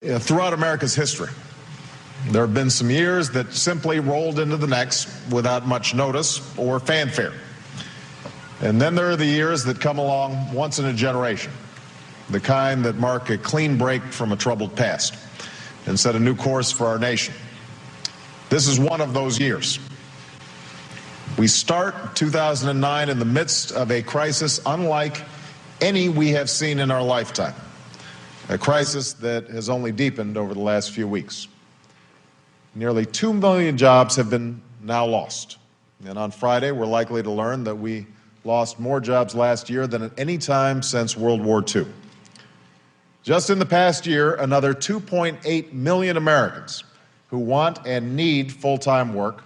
Throughout America's history, there have been some years that simply rolled into the next without much notice or fanfare. And then there are the years that come along once in a generation, the kind that mark a clean break from a troubled past and set a new course for our nation. This is one of those years. We start 2009 in the midst of a crisis unlike any we have seen in our lifetime. A crisis that has only deepened over the last few weeks. Nearly 2 million jobs have been now lost. And on Friday, we're likely to learn that we lost more jobs last year than at any time since World War II. Just in the past year, another 2.8 million Americans who want and need full-time work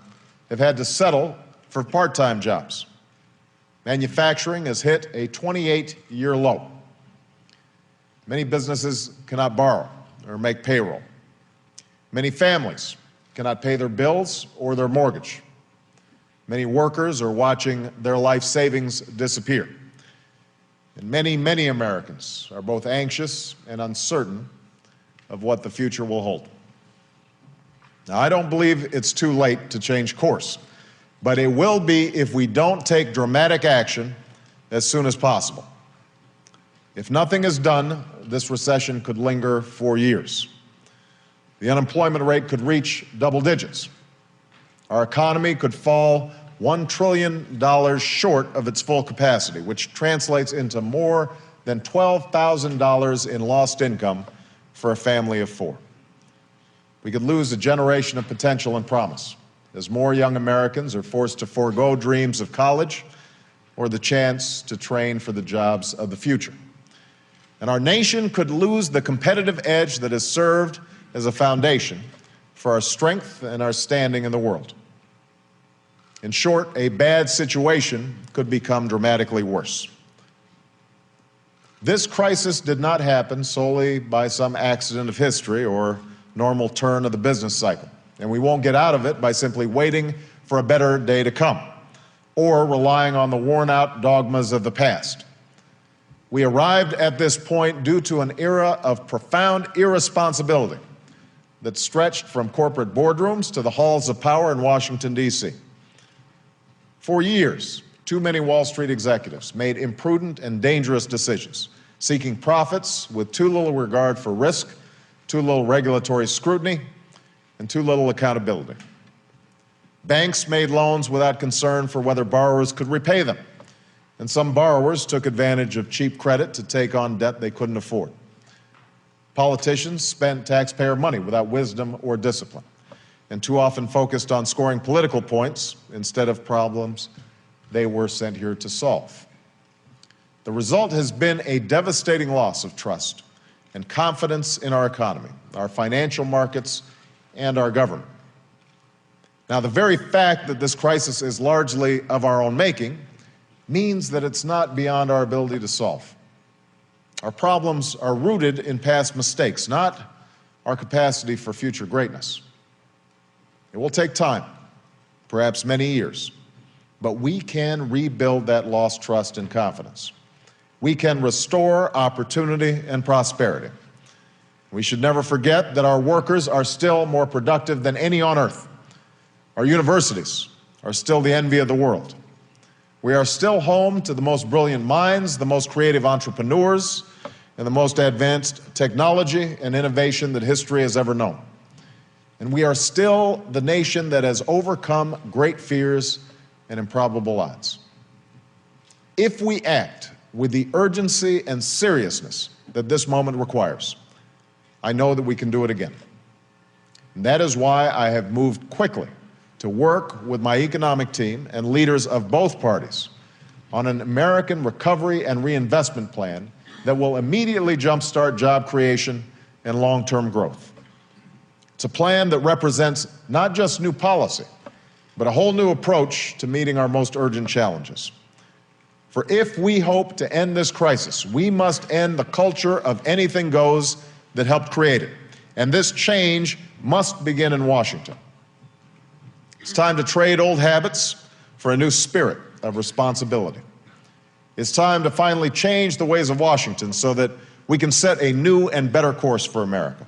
have had to settle for part-time jobs. Manufacturing has hit a 28-year low. Many businesses cannot borrow or make payroll. Many families cannot pay their bills or their mortgage. Many workers are watching their life savings disappear. And many Americans are both anxious and uncertain of what the future will hold. Now, I don't believe it's too late to change course, but it will be if we don't take dramatic action as soon as possible. If nothing is done, this recession could linger for years. The unemployment rate could reach double digits. Our economy could fall $1 trillion short of its full capacity, which translates into more than $12,000 in lost income for a family of four. We could lose a generation of potential and promise as more young Americans are forced to forego dreams of college or the chance to train for the jobs of the future. And our nation could lose the competitive edge that has served as a foundation for our strength and our standing in the world. In short, a bad situation could become dramatically worse. This crisis did not happen solely by some accident of history or normal turn of the business cycle. And we won't get out of it by simply waiting for a better day to come or relying on the worn-out dogmas of the past. We arrived at this point due to an era of profound irresponsibility that stretched from corporate boardrooms to the halls of power in Washington, D.C. For years, too many Wall Street executives made imprudent and dangerous decisions, seeking profits with too little regard for risk, too little regulatory scrutiny, and too little accountability. Banks made loans without concern for whether borrowers could repay them. And some borrowers took advantage of cheap credit to take on debt they couldn't afford. Politicians spent taxpayer money without wisdom or discipline, and too often focused on scoring political points instead of problems they were sent here to solve. The result has been a devastating loss of trust and confidence in our economy, our financial markets, and our government. Now, the very fact that this crisis is largely of our own making means that it's not beyond our ability to solve. Our problems are rooted in past mistakes, not our capacity for future greatness. It will take time, perhaps many years, but we can rebuild that lost trust and confidence. We can restore opportunity and prosperity. We should never forget that our workers are still more productive than any on earth. Our universities are still the envy of the world. We are still home to the most brilliant minds, the most creative entrepreneurs, and the most advanced technology and innovation that history has ever known. And we are still the nation that has overcome great fears and improbable odds. If we act with the urgency and seriousness that this moment requires, I know that we can do it again. And that is why I have moved quickly to work with my economic team and leaders of both parties on an American recovery and reinvestment plan that will immediately jumpstart job creation and long-term growth. It's a plan that represents not just new policy, but a whole new approach to meeting our most urgent challenges. For if we hope to end this crisis, we must end the culture of anything goes that helped create it. And this change must begin in Washington. It's time to trade old habits for a new spirit of responsibility. It's time to finally change the ways of Washington so that we can set a new and better course for America.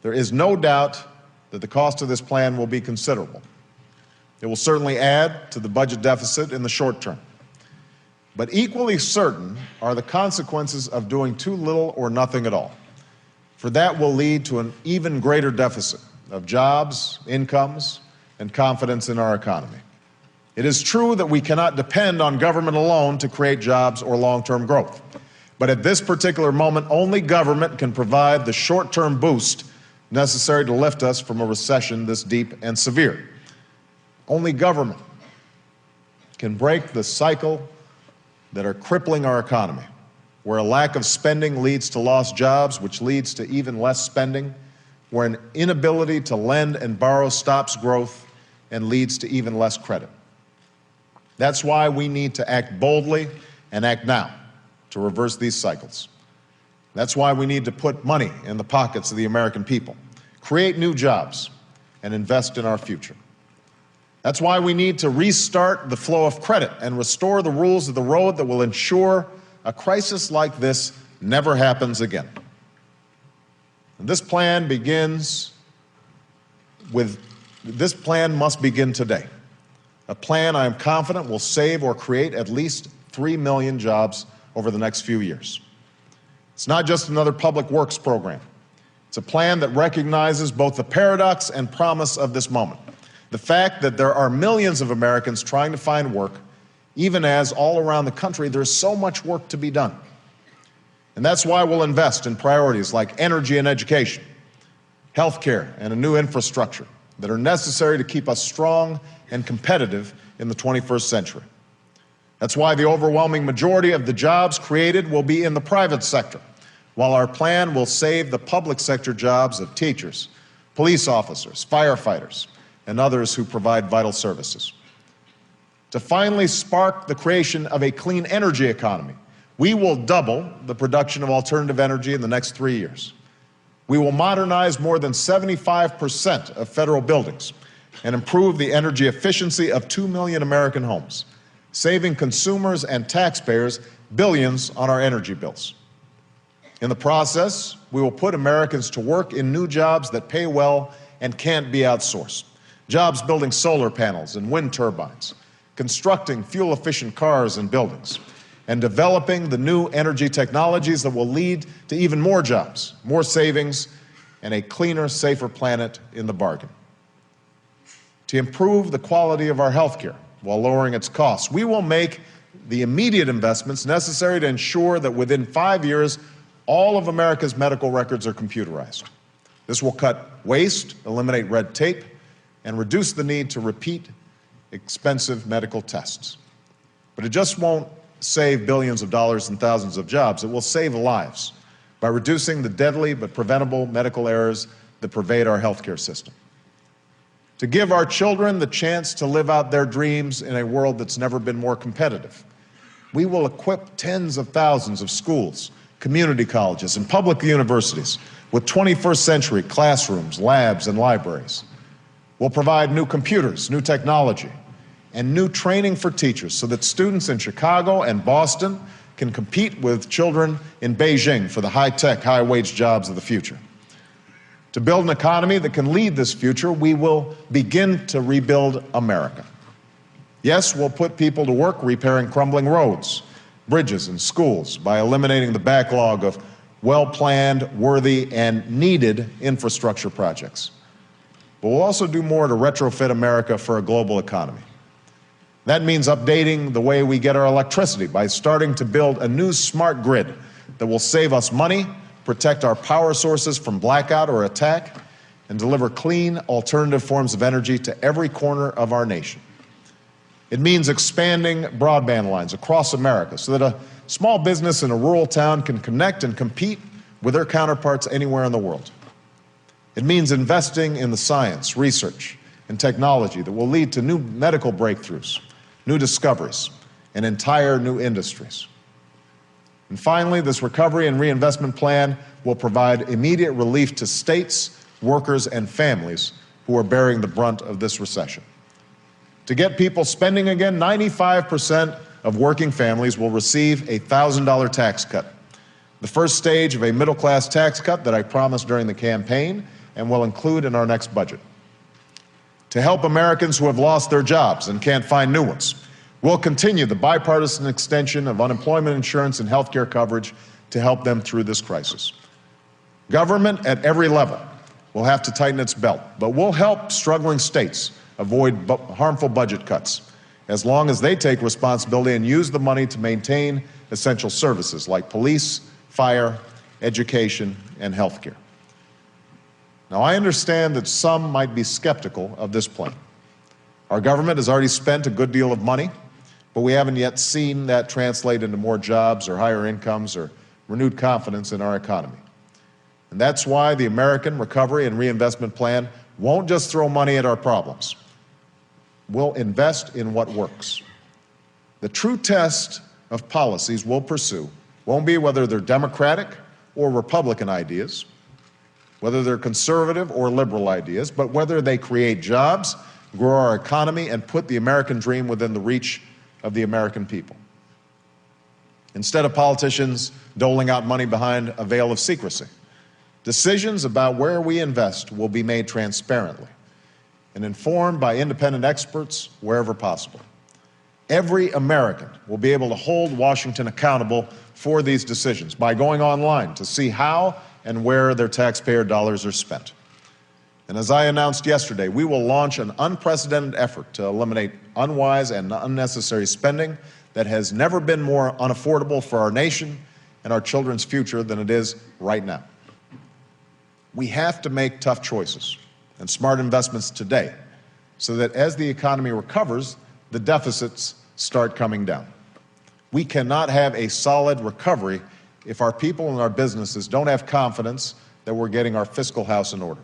there is no doubt that the cost of this plan will be considerable. It will certainly add to the budget deficit in the short term. But equally certain are the consequences of doing too little or nothing at all. For that will lead to an even greater deficit of jobs, incomes, and confidence in our economy. It is true that we cannot depend on government alone to create jobs or long-term growth. But at this particular moment, only government can provide the short-term boost necessary to lift us from a recession this deep and severe. Only government can break the cycle that are crippling our economy, where a lack of spending leads to lost jobs, which leads to even less spending, where an inability to lend and borrow stops growth and leads to even less credit. That's why we need to act boldly and act now to reverse these cycles. That's why we need to put money in the pockets of the American people, create new jobs, and invest in our future. That's why we need to restart the flow of credit and restore the rules of the road that will ensure a crisis like this never happens again. And this plan must begin today. A plan I am confident will save or create at least 3 million jobs over the next few years. It's not just another public works program. It's a plan that recognizes both the paradox and promise of this moment. The fact that there are millions of Americans trying to find work, even as all around the country there's so much work to be done. And that's why we'll invest in priorities like energy and education, healthcare, and a new infrastructure that are necessary to keep us strong and competitive in the 21st century. That's why the overwhelming majority of the jobs created will be in the private sector, while our plan will save the public sector jobs of teachers, police officers, firefighters, and others who provide vital services. To finally spark the creation of a clean energy economy, we will double the production of alternative energy in the next 3 years. We will modernize more than 75% of federal buildings and improve the energy efficiency of 2 million American homes, saving consumers and taxpayers billions on our energy bills. In the process, we will put Americans to work in new jobs that pay well and can't be outsourced. Jobs building solar panels and wind turbines, constructing fuel-efficient cars and buildings, and developing the new energy technologies that will lead to even more jobs, more savings, and a cleaner, safer planet in the bargain. To improve the quality of our health care while lowering its costs, we will make the immediate investments necessary to ensure that within 5 years, all of America's medical records are computerized. This will cut waste, eliminate red tape, and reduce the need to repeat expensive medical tests. But it just won't save billions of dollars and thousands of jobs. It will save lives by reducing the deadly but preventable medical errors that pervade our healthcare system. To give our children the chance to live out their dreams in a world that's never been more competitive, we will equip tens of thousands of schools, community colleges, and public universities with 21st century classrooms, labs, and libraries. We'll provide new computers, new technology, and new training for teachers so that students in Chicago and Boston can compete with children in Beijing for the high-tech, high-wage jobs of the future. To build an economy that can lead this future, we will begin to rebuild America. Yes, we'll put people to work repairing crumbling roads, bridges, and schools by eliminating the backlog of well-planned, worthy, and needed infrastructure projects. But we'll also do more to retrofit America for a global economy. That means updating the way we get our electricity by starting to build a new smart grid that will save us money, protect our power sources from blackout or attack, and deliver clean, alternative forms of energy to every corner of our nation. It means expanding broadband lines across America so that a small business in a rural town can connect and compete with their counterparts anywhere in the world. It means investing in the science, research, and technology that will lead to new medical breakthroughs, new discoveries, and entire new industries. And finally, this recovery and reinvestment plan will provide immediate relief to states, workers, and families who are bearing the brunt of this recession. To get people spending again, 95% of working families will receive a $1,000 tax cut. The first stage of a middle-class tax cut that I promised during the campaign and will include in our next budget. To help Americans who have lost their jobs and can't find new ones, we'll continue the bipartisan extension of unemployment insurance and health care coverage to help them through this crisis. Government at every level will have to tighten its belt, but we'll help struggling states avoid harmful budget cuts as long as they take responsibility and use the money to maintain essential services like police, fire, education, and health care. Now, I understand that some might be skeptical of this plan. Our government has already spent a good deal of money, but we haven't yet seen that translate into more jobs or higher incomes or renewed confidence in our economy. And that's why the American Recovery and Reinvestment Plan won't just throw money at our problems. We'll invest in what works. The true test of policies we'll pursue won't be whether they're Democratic or Republican ideas, whether they're conservative or liberal ideas, but whether they create jobs, grow our economy, and put the American dream within the reach of the American people. Instead of politicians doling out money behind a veil of secrecy, decisions about where we invest will be made transparently and informed by independent experts wherever possible. Every American will be able to hold Washington accountable for these decisions by going online to see how and where their taxpayer dollars are spent. And as I announced yesterday, we will launch an unprecedented effort to eliminate unwise and unnecessary spending that has never been more unaffordable for our nation and our children's future than it is right now. We have to make tough choices and smart investments today so that as the economy recovers, the deficits start coming down. We cannot have a solid recovery if our people and our businesses don't have confidence that we're getting our fiscal house in order.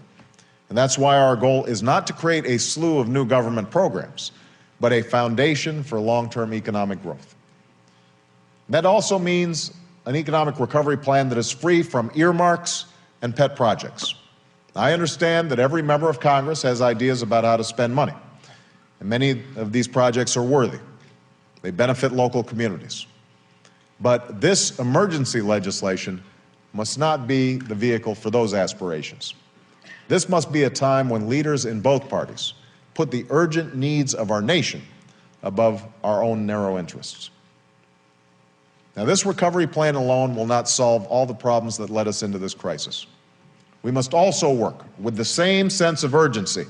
And that's why our goal is not to create a slew of new government programs, but a foundation for long-term economic growth. That also means an economic recovery plan that is free from earmarks and pet projects. I understand that every member of Congress has ideas about how to spend money, and many of these projects are worthy. They benefit local communities. But this emergency legislation must not be the vehicle for those aspirations. This must be a time when leaders in both parties put the urgent needs of our nation above our own narrow interests. Now, this recovery plan alone will not solve all the problems that led us into this crisis. We must also work with the same sense of urgency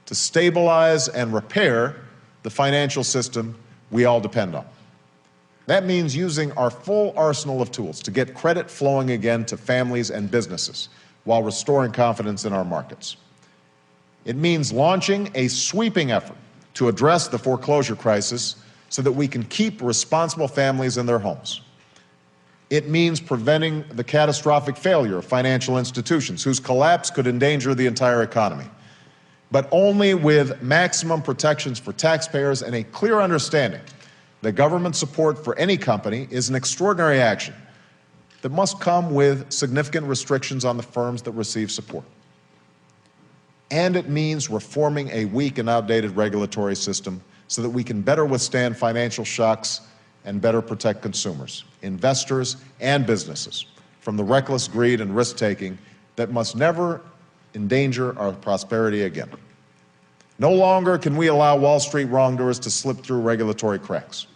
to stabilize and repair the financial system we all depend on. That means using our full arsenal of tools to get credit flowing again to families and businesses while restoring confidence in our markets. It means launching a sweeping effort to address the foreclosure crisis so that we can keep responsible families in their homes. It means preventing the catastrophic failure of financial institutions whose collapse could endanger the entire economy, but only with maximum protections for taxpayers and a clear understanding that government support for any company is an extraordinary action that must come with significant restrictions on the firms that receive support. And it means reforming a weak and outdated regulatory system so that we can better withstand financial shocks and better protect consumers, investors, and businesses from the reckless greed and risk-taking that must never endanger our prosperity again. No longer can we allow Wall Street wrongdoers to slip through regulatory cracks.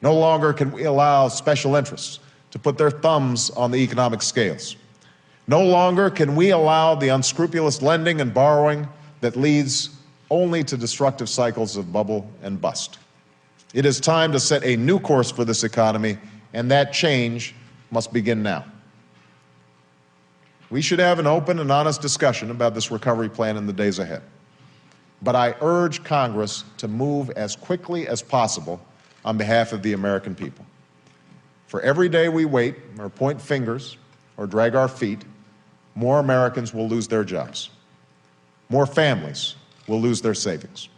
No longer can we allow special interests to put their thumbs on the economic scales. No longer can we allow the unscrupulous lending and borrowing that leads only to destructive cycles of bubble and bust. It is time to set a new course for this economy, and that change must begin now. We should have an open and honest discussion about this recovery plan in the days ahead. But I urge Congress to move as quickly as possible on behalf of the American people. For every day we wait or point fingers or drag our feet, more Americans will lose their jobs. More families will lose their savings.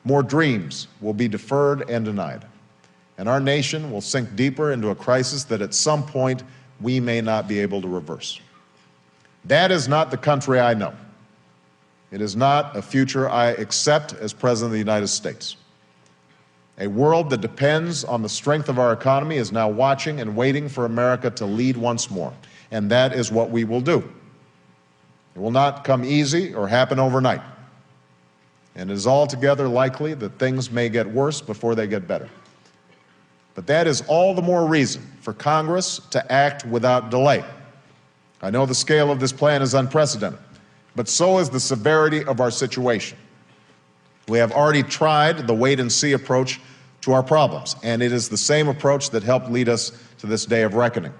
More dreams will be deferred and denied. And our nation will sink deeper into a crisis that at some point we may not be able to reverse. That is not the country I know. It is not a future I accept as President of the United States. A world that depends on the strength of our economy is now watching and waiting for America to lead once more, and that is what we will do. It will not come easy or happen overnight. And it is altogether likely that things may get worse before they get better. But that is all the more reason for Congress to act without delay. I know the scale of this plan is unprecedented, but so is the severity of our situation. We have already tried the wait-and-see approach to our problems, and it is the same approach that helped lead us to this day of reckoning.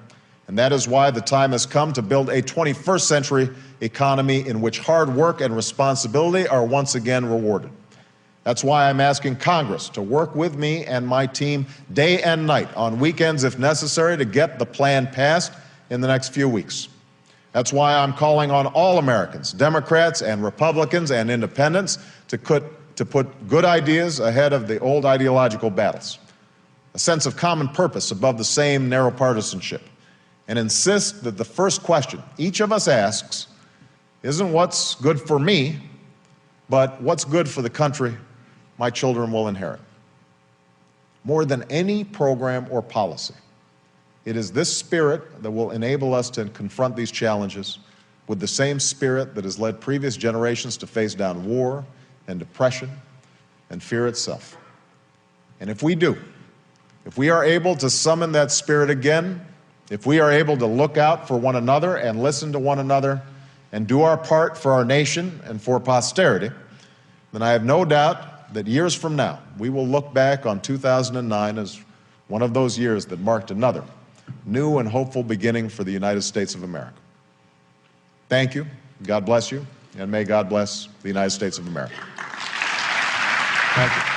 And that is why the time has come to build a 21st century economy in which hard work and responsibility are once again rewarded. That's why I'm asking Congress to work with me and my team day and night, on weekends if necessary, to get the plan passed in the next few weeks. That's why I'm calling on all Americans, Democrats and Republicans and independents, to put good ideas ahead of the old ideological battles, a sense of common purpose above the same narrow partisanship, and insist that the first question each of us asks isn't what's good for me, but what's good for the country my children will inherit. More than any program or policy, it is this spirit that will enable us to confront these challenges with the same spirit that has led previous generations to face down war and depression and fear itself. And if we do, if we are able to summon that spirit again, if we are able to look out for one another and listen to one another and do our part for our nation and for posterity, then I have no doubt that years from now, we will look back on 2009 as one of those years that marked another new and hopeful beginning for the United States of America. Thank you. God bless you, and may God bless the United States of America. Thank you.